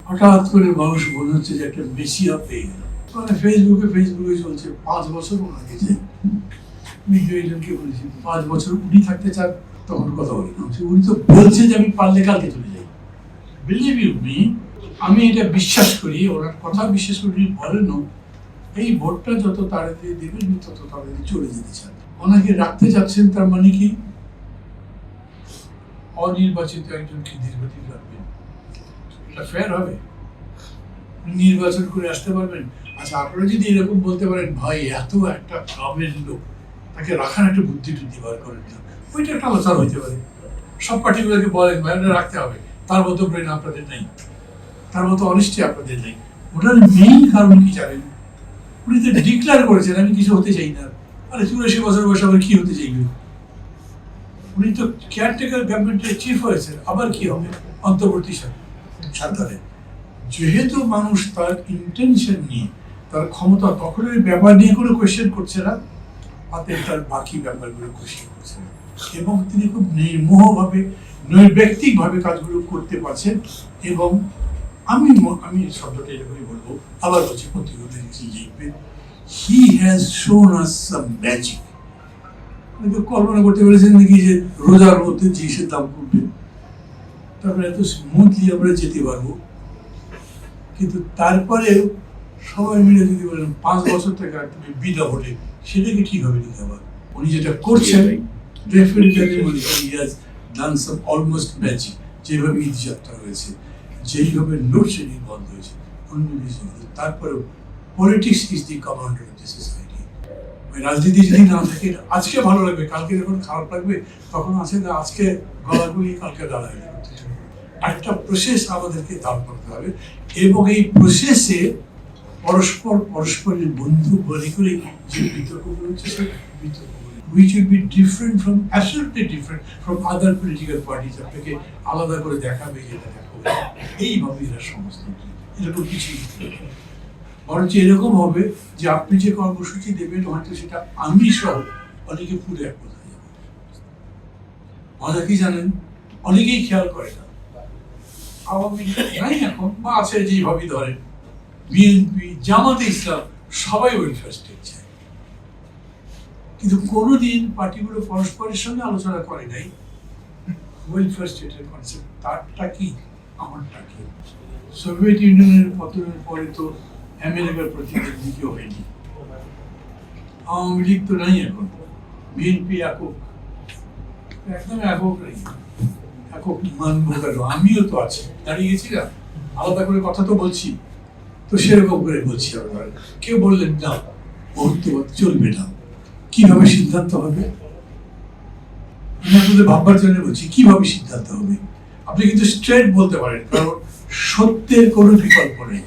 হঠাৎ করে মানুষ মনে হচ্ছে যে একটা মেসিয়া পেয়ে গেল। মানে ফেসবুকে চলছে 5 বছর ওনাকে যে মিডিয়াকে বলেছি 5 বছর উনি থাকতে চান, তখন কথা বলি না। উনি তো বলছে যে আমি পারলে কালকে চলে যাই। বিলিভ ইউ মি, আমি এটা বিশ্বাস করি, ওনার কথা বিশ্বাস করি। উনি বলেন এই ভোটটা যত তাড়াতাড়ি দেবেন তত তাড়াতাড়ি চলে যেতে চান। ওনাকে রাখতে যাচ্ছেন, তার মানে কি অনির্বাচিত একজনকে দীর্ঘদিন রাখবেন? এটা ফেয়ার হবে? নির্বাচন করে আসতে পারবেন? আচ্ছা, আপনারা যদি এরকম বলতে পারেন ভাই এত একটা কামের লোক, তাকে রাখার একটা বুদ্ধি টুদ্ধি বার করেন না, ওইটা একটা আলোচনা হইতে পারে। সব পার্টিগুলোকে বলেন ভাই ওটা রাখতে হবে, তার মতো ব্রেন আপনাদের নেই, তার মতো অনিশ্চয় আপনাদের নেই। ওটার মেইন কারণ কি জানেন? উনি তো ডিক্লেয়ার করেছেন আমি কিছু হতে চাই না। আরে 84 বছর বয়সে আবার কি হতে চাইবে? উনি তো কেয়ারটেকার গভর্নমেন্টের চিফ হয়েছেন, আবার কি হবে অন্তর্বর্তী সরকারে? যেহেতু মানুষ তার ইন্টেনশন নিয়ে, তার ক্ষমতা দখলের ব্যাপার নিয়ে কোনো কোয়েশ্চেন করছে না, তাতে তার বাকি ব্যাপারগুলো কোয়েশ্চেন করছে না, এবং তিনি খুব নির্মোহভাবে নৈর্ব্যক্তিকভাবে কাজগুলো করতে পারছেন। এবং আমি শব্দটা এরকমই বলবো, আবার বলছি প্রতিরোধ জিতবে। হি হ্যাজ শোন আস সাম ম্যাজিক। কল্পনা করতে পেরেছেন নাকি যে রোজার মধ্যে জিনিসের দাম কমবে, তারপরে এত স্মুথলি আমরা যেতে পারবো? কিন্তু তারপরেও সবাই মিলে যদি বলেন 5 বছর থেকে আর তুমি বিনা ভোটে, সেটাকে ঠিক হবে নাকি? আবার উনি যেটা করছেন অলমোস্ট ম্যাজিক। যেভাবে ঈদ যাত্রা হয়েছে, যেইভাবে লোডশেডিং বন্ধ হয়েছে, অন্য কিছু, তারপরেও politics is the commander of the society. রাজনীতি যদি না থাকে, আজকে ভালো লাগবে, কালকে যখন খারাপ লাগবে তখন আছে না, আজকে গলাগুলি কালকে দাঁড়ায়। একটা প্রসেস আমাদেরকে দাঁড় করতে হবে, এবং এই প্রসেসে পরস্পরের বন্ধু মনে করে যে বিতর্কগুলো হচ্ছে, সেই বিতর্কগুলো which will be different from, absolutely different from other political parties। আপনাকে আলাদা করে দেখাবে যে এটা দেখো এইভাবে এরা সমস্ত, এরকম কিছু বরঞ্চ এরকম হবে যে আপনি যে কর্মসূচি দেবেন হয়তো সেটা আমি সহ অনেকে পুরো এক কথা যাবে। অনেকেই জানেন, অনেকেই খেয়াল করে না, আওয়ামী লীগ নাই এখন বা আছে যেভাবে ধরেন, বিএনপি, জামাতে ইসলাম সবাই ওয়েলফেয়ার স্টেট চায়, কিন্তু কোনোদিন পার্টিগুলো পরস্পরের সঙ্গে আলোচনা করে নাই ওয়েলফেয়ার স্টেটের কনসেপ্ট, তারটা কি আমারটা কি। সোভিয়েত ইউনিয়নের পতনের পরে তো আমেরিকার প্রতিনিধি কেউ হয়নি, আওয়ামী লীগ তো নাই এখন, বিএনপি একক, একদম একক নেই, একক মানবো কেন? আমিও তো আছি, দাঁড়িয়ে গেছি না, আলাদা করে কথা তো বলছি, তো সেরকম করে বলছি। আমরা কেউ বললেন না বহুত্ববাদ চলবে না, কিভাবে সিদ্ধান্ত হবে? আমি আপনাদের ভাববার জন্য বলছি কিভাবে সিদ্ধান্ত হবে। আপনি কিন্তু স্ট্রেট বলতে পারেন, কারণ সত্যের কোনো বিকল্প নেই।